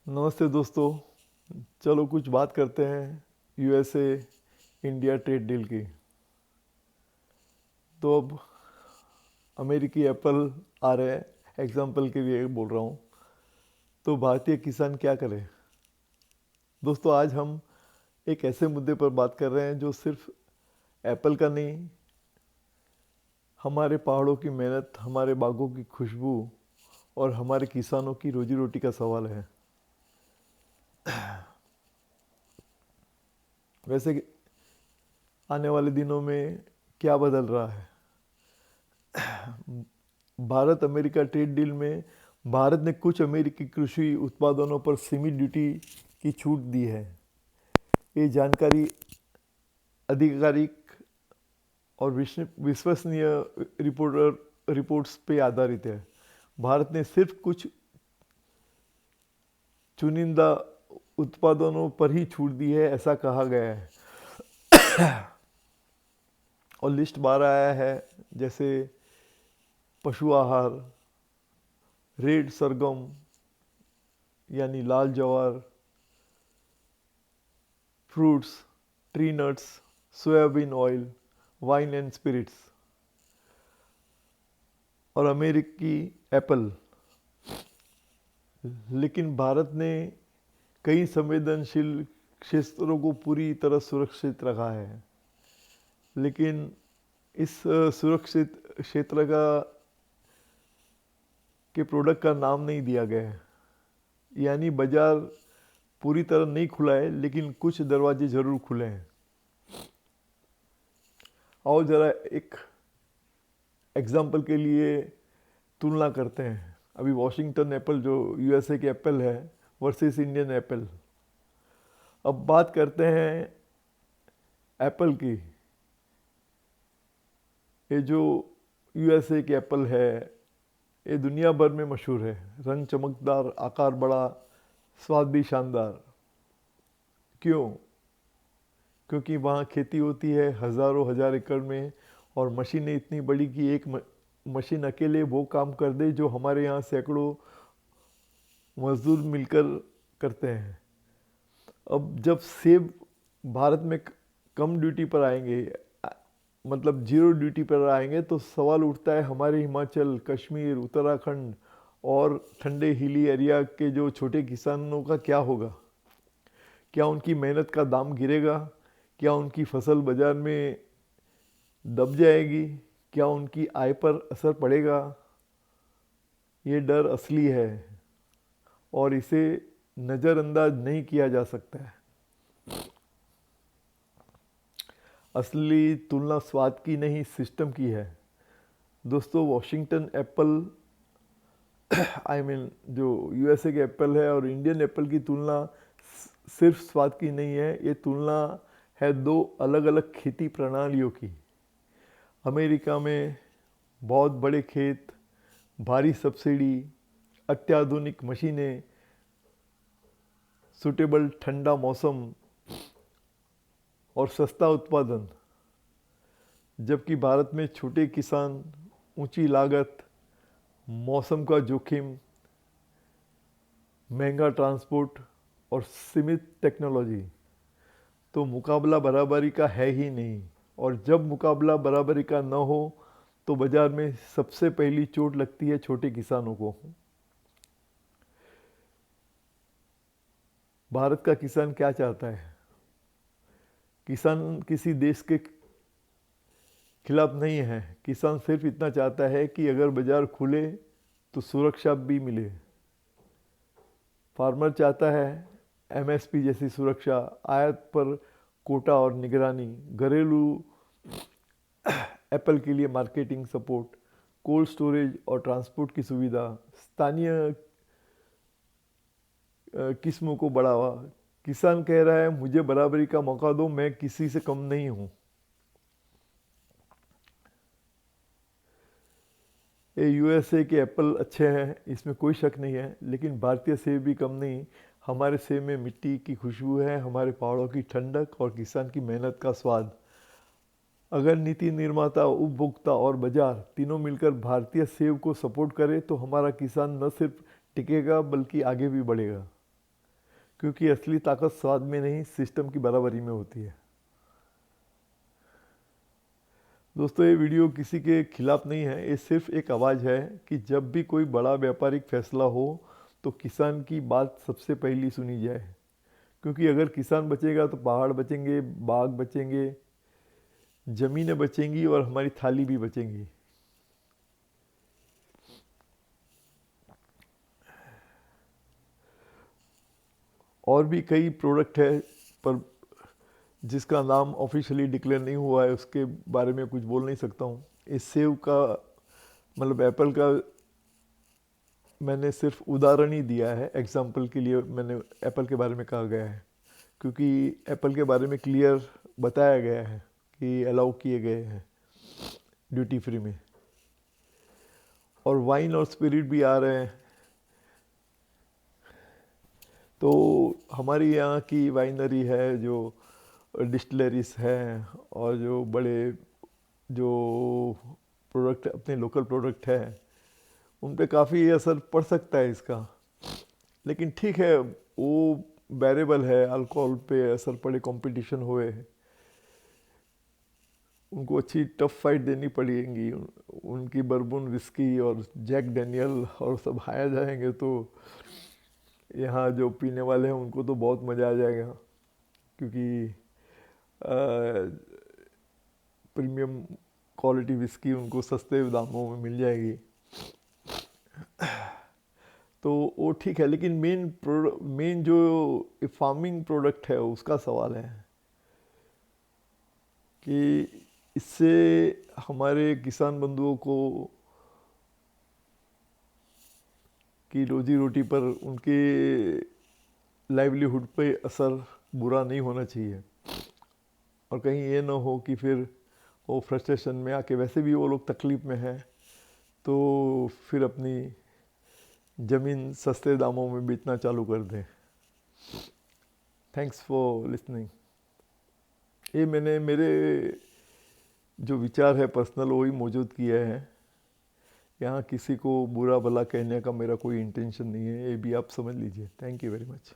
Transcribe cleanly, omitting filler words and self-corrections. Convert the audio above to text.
नमस्ते दोस्तों। चलो कुछ बात करते हैं यूएसए इंडिया ट्रेड डील की। तो अब अमेरिकी एप्पल आ रहे हैं, एग्जाम्पल के लिए बोल रहा हूँ। तो भारतीय किसान क्या करे। दोस्तों आज हम एक ऐसे मुद्दे पर बात कर रहे हैं जो सिर्फ एप्पल का नहीं, हमारे पहाड़ों की मेहनत, हमारे बागों की खुशबू और हमारे किसानों की रोजी रोटी का सवाल है। वैसे आने वाले दिनों में क्या बदल रहा है। भारत अमेरिका ट्रेड डील में भारत ने कुछ अमेरिकी कृषि उत्पादनों पर सीमित ड्यूटी की छूट दी है। ये जानकारी आधिकारिक और विश्वसनीय रिपोर्ट्स पे आधारित है। भारत ने सिर्फ कुछ चुनिंदा उत्पादनों पर ही छूट दी है, ऐसा कहा गया है। और लिस्ट बाहर आया है, जैसे पशु आहार, रेड सरगम यानी लाल जवार, fruits, tree nuts, soybean oil, wine and spirits और अमेरिकी एप्पल। लेकिन भारत ने कई संवेदनशील क्षेत्रों को पूरी तरह सुरक्षित रखा है। लेकिन इस सुरक्षित क्षेत्र का के प्रोडक्ट का नाम नहीं दिया गया है। यानी बाजार पूरी तरह नहीं खुला है, लेकिन कुछ दरवाजे जरूर खुले हैं। और ज़रा एक एग्जाम्पल के लिए तुलना करते हैं। अभी वॉशिंगटन एप्पल जो यूएसए के एप्पल है वर्सेस इंडियन एप्पल। अब बात करते हैं एप्पल की। ये जो यूएसए के एप्पल है ये दुनिया भर में मशहूर है। रंग चमकदार, आकार बड़ा, स्वाद भी शानदार। क्यों? क्योंकि वहाँ खेती होती है हज़ारों हज़ार एकड़ में, और मशीनें इतनी बड़ी कि एक मशीन अकेले वो काम कर दे जो हमारे यहाँ सैकड़ों मजदूर मिलकर करते हैं। अब जब सेब भारत में कम ड्यूटी पर आएंगे, मतलब जीरो ड्यूटी पर आएंगे, तो सवाल उठता है हमारे हिमाचल, कश्मीर, उत्तराखंड और ठंडे हिली एरिया के जो छोटे किसानों का क्या होगा। क्या उनकी मेहनत का दाम गिरेगा? क्या उनकी फसल बाजार में दब जाएगी? क्या उनकी आय पर असर पड़ेगा? ये डर असली है और इसे नज़रअंदाज नहीं किया जा सकता है। असली तुलना स्वाद की नहीं, सिस्टम की है। दोस्तों वॉशिंगटन एप्पल जो यूएसए के एप्पल है और इंडियन एप्पल की तुलना सिर्फ स्वाद की नहीं है, ये तुलना है दो अलग अलग खेती प्रणालियों की। अमेरिका में बहुत बड़े खेत, भारी सब्सिडी, अत्याधुनिक मशीनें, सूटेबल ठंडा मौसम और सस्ता उत्पादन। जबकि भारत में छोटे किसान, ऊंची लागत, मौसम का जोखिम, महंगा ट्रांसपोर्ट और सीमित टेक्नोलॉजी। तो मुकाबला बराबरी का है ही नहीं। और जब मुकाबला बराबरी का न हो तो बाजार में सबसे पहली चोट लगती है छोटे किसानों को। भारत का किसान क्या चाहता है? किसान किसी देश के खिलाफ नहीं है। किसान सिर्फ इतना चाहता है कि अगर बाजार खुले तो सुरक्षा भी मिले। फार्मर चाहता है एमएसपी जैसी सुरक्षा, आयात पर कोटा और निगरानी, घरेलू एप्पल के लिए मार्केटिंग सपोर्ट, कोल्ड स्टोरेज और ट्रांसपोर्ट की सुविधा, स्थानीय किस्मों को बढ़ावा। किसान कह रहा है मुझे बराबरी का मौका दो, मैं किसी से कम नहीं हूँ। ये यूएसए के एप्पल अच्छे हैं, इसमें कोई शक नहीं है, लेकिन भारतीय सेब भी कम नहीं। हमारे सेब में मिट्टी की खुशबू है, हमारे पहाड़ों की ठंडक और किसान की मेहनत का स्वाद। अगर नीति निर्माता, उपभोक्ता और बाजार तीनों मिलकर भारतीय सेब को सपोर्ट करें तो हमारा किसान न सिर्फ टिकेगा बल्कि आगे भी बढ़ेगा। क्योंकि असली ताकत स्वाद में नहीं, सिस्टम की बराबरी में होती है। दोस्तों, ये वीडियो किसी के खिलाफ नहीं है, ये सिर्फ एक आवाज़ है कि जब भी कोई बड़ा व्यापारिक फैसला हो तो किसान की बात सबसे पहली सुनी जाए। क्योंकि अगर किसान बचेगा तो पहाड़ बचेंगे, बाग बचेंगे, ज़मीनें बचेंगी और हमारी थाली भी बचेंगी। और भी कई प्रोडक्ट है पर जिसका नाम ऑफिशियली डिक्लेयर नहीं हुआ है, उसके बारे में कुछ बोल नहीं सकता हूँ। इस सेव का मतलब एप्पल का मैंने सिर्फ उदाहरण ही दिया है, एग्जाम्पल के लिए मैंने एप्पल के बारे में कहा गया है, क्योंकि एप्पल के बारे में क्लियर बताया गया है कि अलाउ किए गए हैं ड्यूटी फ्री में। और वाइन और स्पिरिट भी आ रहे हैं। तो हमारी यहाँ की वाइनरी है, जो डिस्टिलरीज हैं और जो बड़े जो प्रोडक्ट अपने लोकल प्रोडक्ट हैं, उन पे काफ़ी असर पड़ सकता है इसका। लेकिन ठीक है, वो बैरेबल है। अल्कोहल पे असर पड़े, कंपटीशन हुए, उनको अच्छी टफ फाइट देनी पड़ेगी। उनकी बर्बन विस्की और जैक डैनियल और सब हाया जाएंगे तो यहाँ जो पीने वाले हैं उनको तो बहुत मज़ा आ जाएगा, क्योंकि प्रीमियम क्वालिटी विस्की उनको सस्ते दामों में मिल जाएगी। तो वो ठीक है। लेकिन मेन जो फार्मिंग प्रोडक्ट है उसका सवाल है कि इससे हमारे किसान बंधुओं को की रोजी रोटी पर, उनके लाइवलीहुड पे असर बुरा नहीं होना चाहिए। और कहीं ये ना हो कि फिर वो फ्रस्ट्रेशन में आके, वैसे भी वो लोग तकलीफ़ में हैं, तो फिर अपनी ज़मीन सस्ते दामों में बेचना चालू कर दें। Thanks for listening. ये मैंने मेरे जो विचार है पर्सनल वही मौजूद किए हैं। यहाँ किसी को बुरा भला कहने का मेरा कोई इंटेंशन नहीं है, ये भी आप समझ लीजिए। Thank you very much.